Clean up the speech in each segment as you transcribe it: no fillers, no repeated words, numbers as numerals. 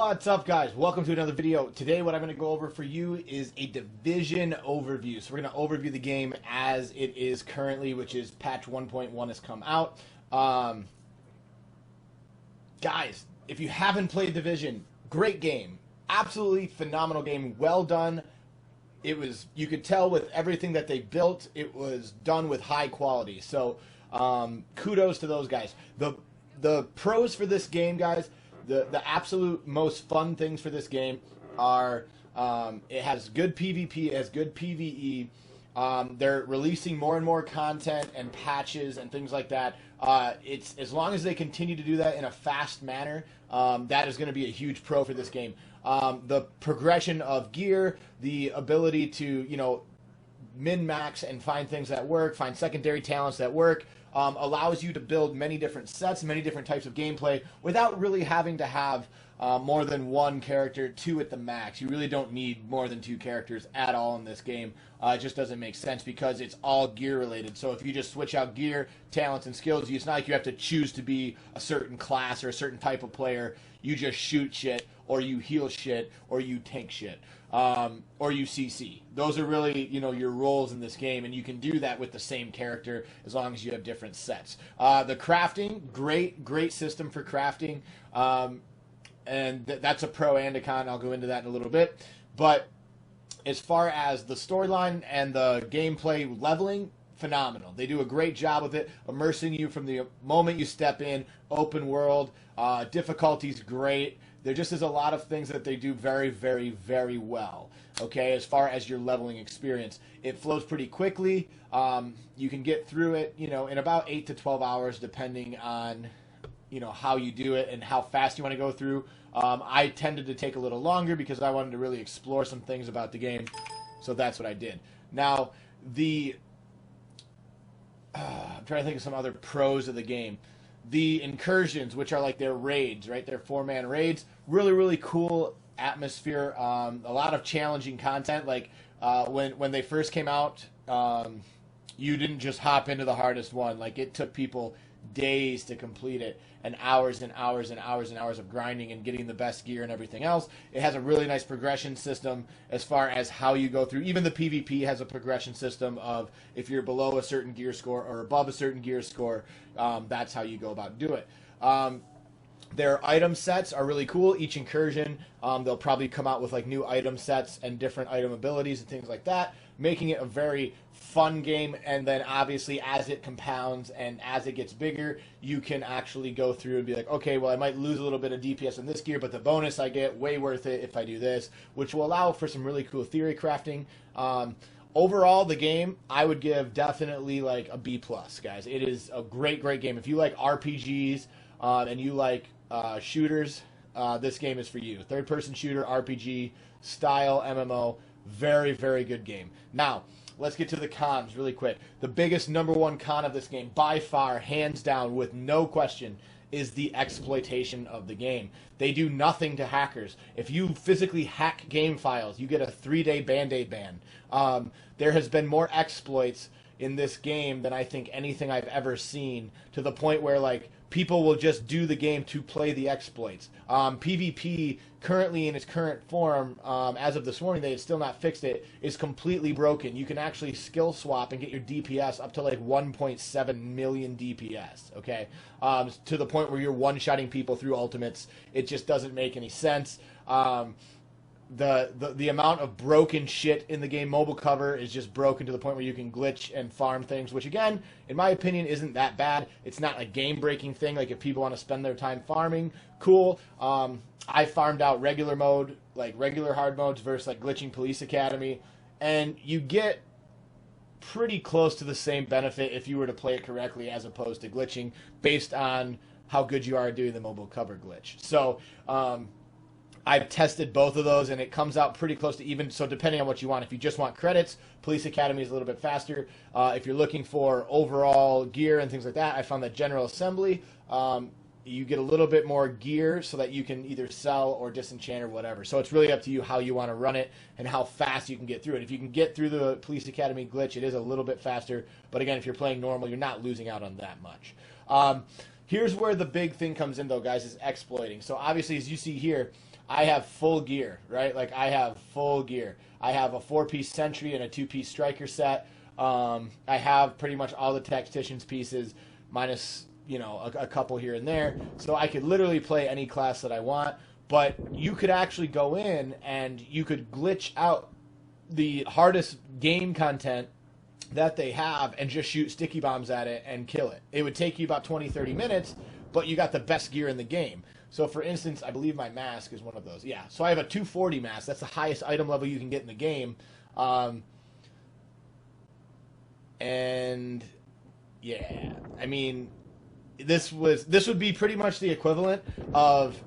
What's up, guys? Welcome to another video. Today what I'm going to go over for you is a Division overview. So we're going to overview the game as it is currently, which is patch 1.1 has come out. Guys, if you haven't played Division, great game. Absolutely phenomenal game. Well done. It was, you could tell with everything that they built, it was done with high quality. So kudos to those guys. The pros for this game, guys, the absolute most fun things for this game are it has good PvP, it has good PvE. They're releasing more and more content and patches and things like that. It's as long as they continue to do that in a fast manner, that is going to be a huge pro for this game. The progression of gear, the ability to, min-max and find things that work, find secondary talents that work, allows you to build many different sets, many different types of gameplay without really having to have more than one character, two at the max. You really don't need more than two characters at all in this game. It just doesn't make sense because it's all gear related. So if you just switch out gear, talents, and skills, it's not like you have to choose to be a certain class or a certain type of player. You just shoot shit, or you heal shit, or you tank shit, or you CC. Those are really, your roles in this game, and you can do that with the same character as long as you have different sets. The crafting, great system for crafting, and that's a pro and a con. I'll go into that in a little bit. But as far as the storyline and the gameplay leveling, phenomenal. They do a great job with it, immersing you from the moment you step in. Open world, difficulty's great. There just is a lot of things that they do very, very, very well. Okay, as far as your leveling experience, it flows pretty quickly. You can get through it, in about 8 to 12 hours, depending on, how you do it and how fast you want to go through. I tended to take a little longer because I wanted to really explore some things about the game, so that's what I did. Now, I'm trying to think of some other pros of the game. The incursions, which are like their raids, right? Their 4-man raids. Really, really cool atmosphere. A lot of challenging content. Like when they first came out, you didn't just hop into the hardest one. Like it took people days to complete it, and hours and hours and hours and hours of grinding and getting the best gear and everything else. It has a really nice progression system as far as how you go through. Even the PvP has a progression system of if you're below a certain gear score or above a certain gear score, that's how you go about do it. Their item sets are really cool. Each incursion, they'll probably come out with like new item sets and different item abilities and things like that, making it a very fun game. And then obviously as it compounds and as it gets bigger, you can actually go through and be like, okay, well, I might lose a little bit of DPS in this gear, but the bonus I get, way worth it if I do this, which will allow for some really cool theory crafting. Overall, the game, I would give definitely like a B+, guys. It is a great game. If you like RPGs and you like shooters, this game is for you. Third-person shooter, RPG, style, MMO, very, very good game. Now, let's get to the cons really quick. The biggest #1 con of this game, by far, hands down, with no question, is the exploitation of the game. They do nothing to hackers. If you physically hack game files, you get a 3-day Band-Aid ban. There has been more exploits in this game than I think anything I've ever seen, to the point where like people will just do the game to play the exploits. PvP currently in its current form, as of this morning, they had still not fixed it, is completely broken. You can actually skill swap and get your DPS up to like 1.7 million DPS, okay? To the point where you're one-shotting people through ultimates. It just doesn't make any sense. The amount of broken shit in the game, mobile cover is just broken to the point where you can glitch and farm things, which again, in my opinion, isn't that bad. It's not a game-breaking thing. Like if people want to spend their time farming, cool. I farmed out regular mode, like regular hard modes versus like glitching Police Academy, and you get pretty close to the same benefit if you were to play it correctly as opposed to glitching, based on how good you are at doing the mobile cover glitch. So I've tested both of those, and it comes out pretty close to even. So depending on what you want, if you just want credits, Police Academy is a little bit faster. If you're looking for overall gear and things like that, I found that General Assembly, you get a little bit more gear so that you can either sell or disenchant or whatever. So it's really up to you how you want to run it and how fast you can get through it. If you can get through the Police Academy glitch, it is a little bit faster. But again, if you're playing normal, you're not losing out on that much. Here's where the big thing comes in, though, guys, is exploiting. So obviously, as you see here, I have full gear, right? Like, I have full gear. I have a 4-piece sentry and a 2-piece striker set. I have pretty much all the tactician's pieces, minus, you know, a couple here and there. So I could literally play any class that I want. But you could actually go in and you could glitch out the hardest game content that they have and just shoot sticky bombs at it and kill it. It would take you about 20-30 minutes, but you got the best gear in the game. So for instance, I believe my mask is one of those. Yeah, so I have a 240 mask. That's the highest item level you can get in the game. And yeah, I mean, this would be pretty much the equivalent of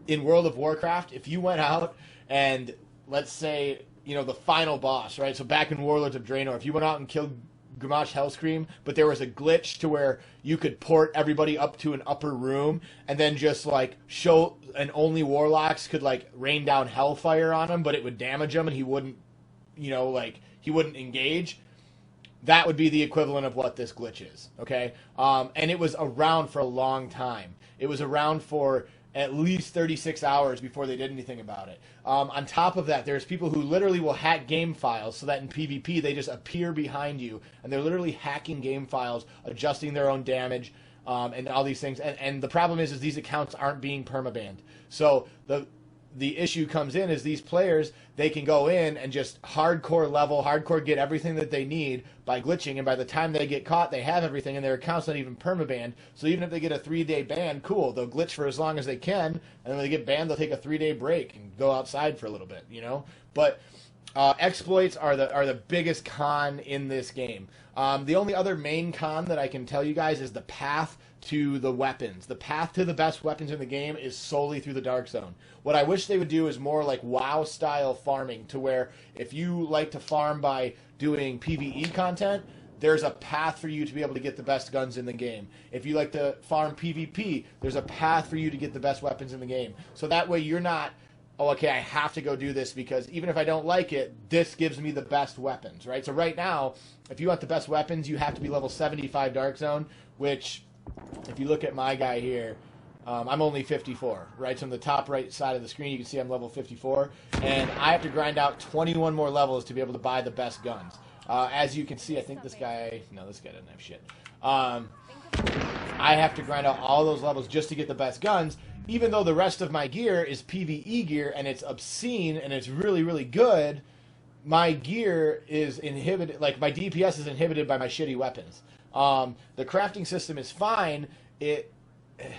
in World of Warcraft if you went out and, let's say, you know, the final boss, right? So back in Warlords of Draenor, if you went out and killed Gamash Hellscream, but there was a glitch to where you could port everybody up to an upper room and then just, like, show, and only Warlocks could, like, rain down Hellfire on him, but it would damage him and he wouldn't, you know, like, he wouldn't engage. That would be the equivalent of what this glitch is, okay? And it was around for a long time. It was around for at least 36 hours before they did anything about it. On top of that, there's people who literally will hack game files so that in PvP they just appear behind you, and they're literally hacking game files, adjusting their own damage, and all these things. And the problem is these accounts aren't being permabanned. So the issue comes in is these players, they can go in and just hardcore get everything that they need by glitching, and by the time they get caught, they have everything, and their account's not even permabanned. So even if they get a 3-day ban, cool, they'll glitch for as long as they can, and then when they get banned, they'll take a 3-day break and go outside for a little bit, you know? But exploits are the biggest con in this game. The only other main con that I can tell you guys is the path to the weapons. The path to the best weapons in the game is solely through the Dark Zone. What I wish they would do is more like WoW style farming, to where if you like to farm by doing PvE content, there's a path for you to be able to get the best guns in the game. If you like to farm PvP, there's a path for you to get the best weapons in the game. So that way you're not, oh, okay, I have to go do this because even if I don't like it, this gives me the best weapons, right? So right now, if you want the best weapons, you have to be level 75 Dark Zone, which, if you look at my guy here, I'm only 54, right? So on the top right side of the screen, you can see I'm level 54, and I have to grind out 21 more levels to be able to buy the best guns. As you can see, I think this guy doesn't have shit. I have to grind out all those levels just to get the best guns, even though the rest of my gear is PvE gear, and it's obscene, and it's really, really good. My gear is inhibited, like my DPS is inhibited by my shitty weapons. The crafting system is fine,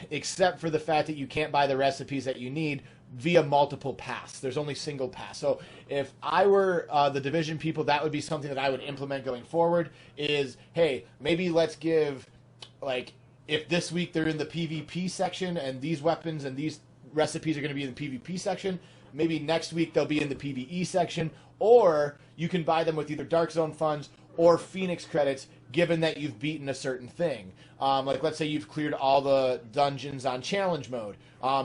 except for the fact that you can't buy the recipes that you need via multiple paths. There's only single paths. So if I were the Division people, that would be something that I would implement going forward is, hey, maybe let's give, like, if this week they're in the PvP section and these weapons and these recipes are going to be in the PvP section, maybe next week they'll be in the PvE section, or you can buy them with either Dark Zone funds or Phoenix credits, given that you've beaten a certain thing. Like, let's say you've cleared all the dungeons on challenge mode.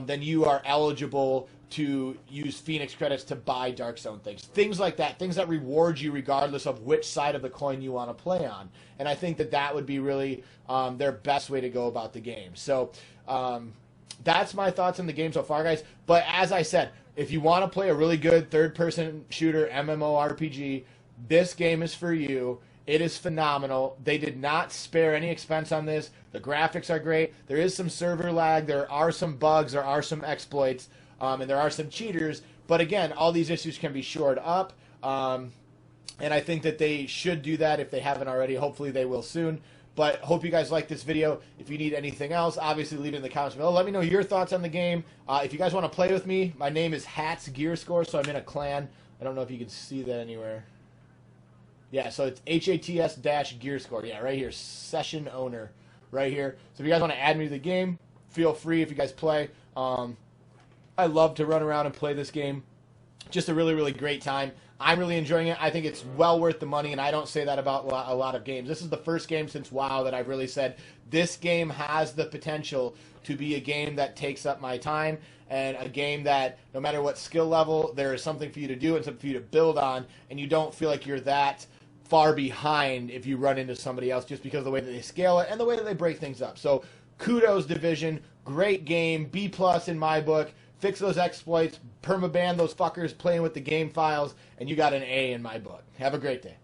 Then you are eligible to use Phoenix credits to buy Dark Zone things. Things like that. Things that reward you regardless of which side of the coin you want to play on. And I think that that would be really their best way to go about the game. So that's my thoughts on the game so far, guys. But as I said, if you want to play a really good third-person shooter MMORPG, this game is for you. It is phenomenal. They did not spare any expense on this. The graphics are great. There is some server lag. There are some bugs. There are some exploits. And there are some cheaters. But again, all these issues can be shored up. And I think that they should do that if they haven't already. Hopefully they will soon. But hope you guys like this video. If you need anything else, obviously leave it in the comments below. Let me know your thoughts on the game. If you guys want to play with me, my name is Hats Gear Score, so I'm in a clan. I don't know if you can see that anywhere. Yeah, so it's HATS-Gear Score. Yeah, right here. Session owner. Right here. So if you guys want to add me to the game, feel free if you guys play. I love to run around and play this game. Just a really, really great time. I'm really enjoying it. I think it's well worth the money, and I don't say that about a lot of games. This is the first game since WoW that I've really said, this game has the potential to be a game that takes up my time, and a game that, no matter what skill level, there is something for you to do and something for you to build on, and you don't feel like you're that far behind if you run into somebody else just because of the way that they scale it and the way that they break things up. So kudos, Division. Great game. B+ in my book. fix those exploits, permaban those fuckers playing with the game files, and you got an A in my book. Have a great day.